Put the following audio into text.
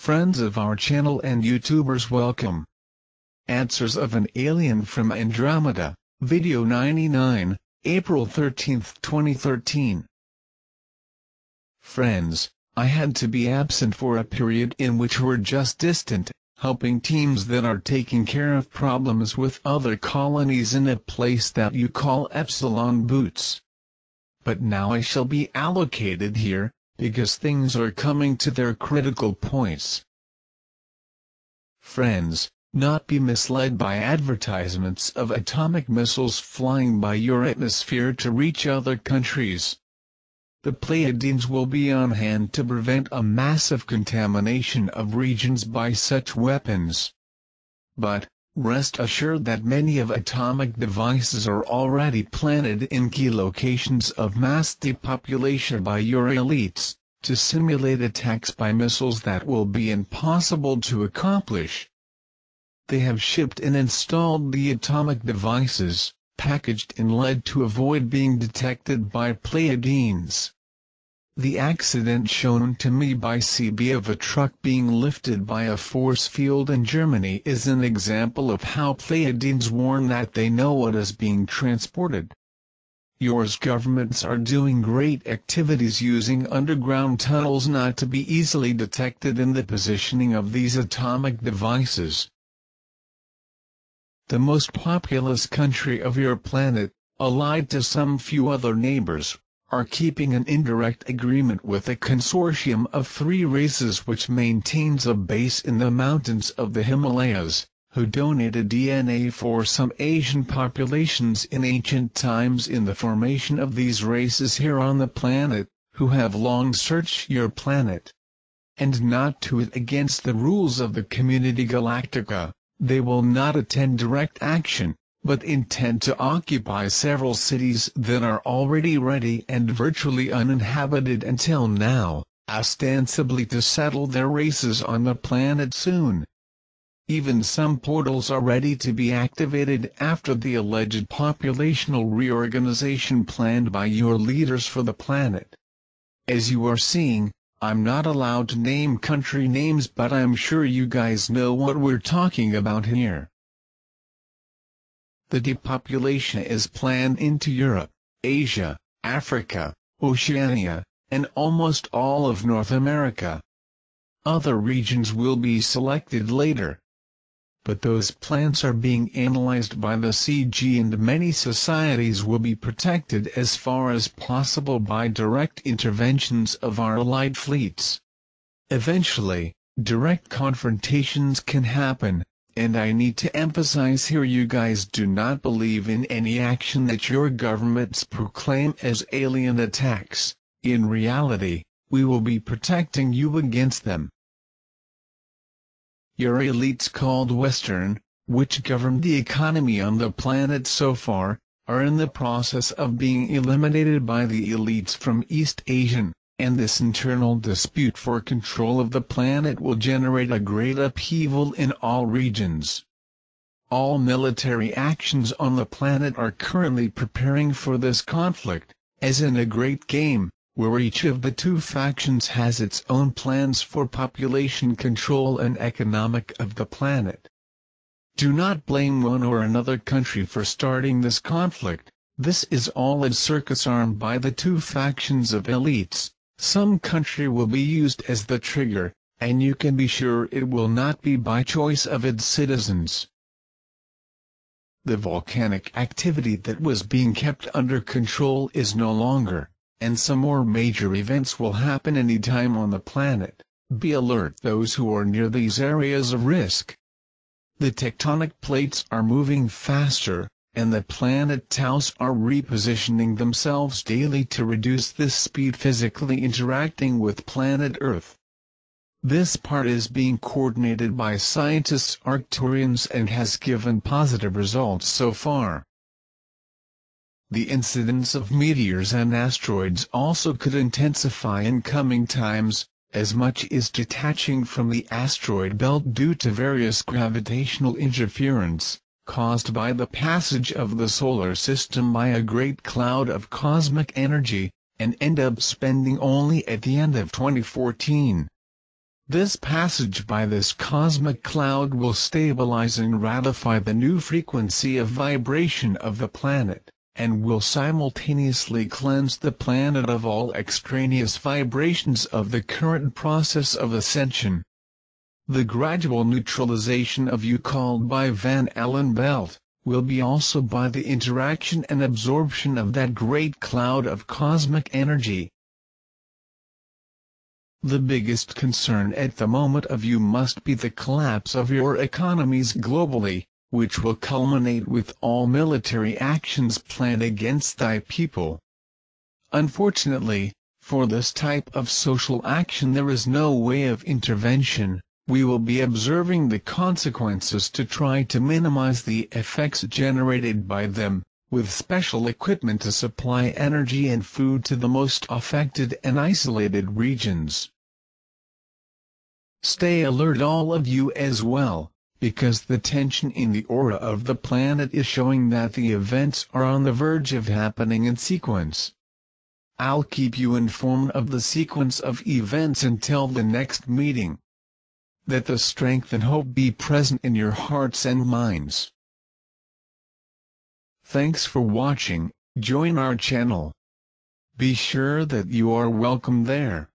Friends of our channel and YouTubers, welcome. Answers of an Alien from Andromeda, Video 99, April 13, 2013. Friends, I had to be absent for a period in which we're just distant, helping teams that are taking care of problems with other colonies in a place that you call Epsilon Boots. But now I shall be allocated here, because things are coming to their critical points. Friends, not be misled by advertisements of atomic missiles flying by your atmosphere to reach other countries. The Pleiadians will be on hand to prevent a massive contamination of regions by such weapons. But, rest assured that many of atomic devices are already planted in key locations of mass depopulation by your elites, to simulate attacks by missiles that will be impossible to accomplish. They have shipped and installed the atomic devices, packaged in lead to avoid being detected by Pleiadians. The accident shown to me by CB of a truck being lifted by a force field in Germany is an example of how Pleiadians warn that they know what is being transported. Yours governments are doing great activities using underground tunnels not to be easily detected in the positioning of these atomic devices. The most populous country of your planet, allied to some few other neighbors, are keeping an indirect agreement with a consortium of 3 races which maintains a base in the mountains of the Himalayas, who donated DNA for some Asian populations in ancient times in the formation of these races here on the planet, who have long searched your planet. And not to it against the rules of the Community Galactica, they will not attend direct action, but intend to occupy several cities that are already ready and virtually uninhabited until now, ostensibly to settle their races on the planet soon. Even some portals are ready to be activated after the alleged populational reorganization planned by your leaders for the planet. As you are seeing, I'm not allowed to name country names, but I'm sure you guys know what we're talking about here. The depopulation is planned into Europe, Asia, Africa, Oceania, and almost all of North America. Other regions will be selected later. But those plans are being analyzed by the CG, and many societies will be protected as far as possible by direct interventions of our allied fleets. Eventually, direct confrontations can happen, and I need to emphasize here, you guys do not believe in any action that your governments proclaim as alien attacks. In reality, we will be protecting you against them. Your elites called Western, which govern the economy on the planet so far, are in the process of being eliminated by the elites from East Asian, and this internal dispute for control of the planet will generate a great upheaval in all regions. All military actions on the planet are currently preparing for this conflict, as in a great game, where each of the 2 factions has its own plans for population control and economic of the planet. Do not blame one or another country for starting this conflict. This is all a circus armed by the 2 factions of elites. Some country will be used as the trigger, and you can be sure it will not be by choice of its citizens. The volcanic activity that was being kept under control is no longer, and some more major events will happen anytime on the planet. Be alert those who are near these areas of risk. The tectonic plates are moving faster, and the planet Taus are repositioning themselves daily to reduce this speed physically interacting with planet Earth. This part is being coordinated by scientists Arcturians and has given positive results so far. The incidence of meteors and asteroids also could intensify in coming times, as much is detaching from the asteroid belt due to various gravitational interference, caused by the passage of the solar system by a great cloud of cosmic energy, and end up spending only at the end of 2014. This passage by this cosmic cloud will stabilize and ratify the new frequency of vibration of the planet, and will simultaneously cleanse the planet of all extraneous vibrations of the current process of ascension. The gradual neutralization of U called by Van Allen belt, will be also by the interaction and absorption of that great cloud of cosmic energy. The biggest concern at the moment of you must be the collapse of your economies globally, which will culminate with all military actions planned against thy people. Unfortunately, for this type of social action there is no way of intervention. We will be observing the consequences to try to minimize the effects generated by them, with special equipment to supply energy and food to the most affected and isolated regions. Stay alert all of you as well, because the tension in the aura of the planet is showing that the events are on the verge of happening in sequence. I'll keep you informed of the sequence of events until the next meeting. That the strength and hope be present in your hearts and minds. Thanks for watching. Join our channel. Be sure that you are welcome there.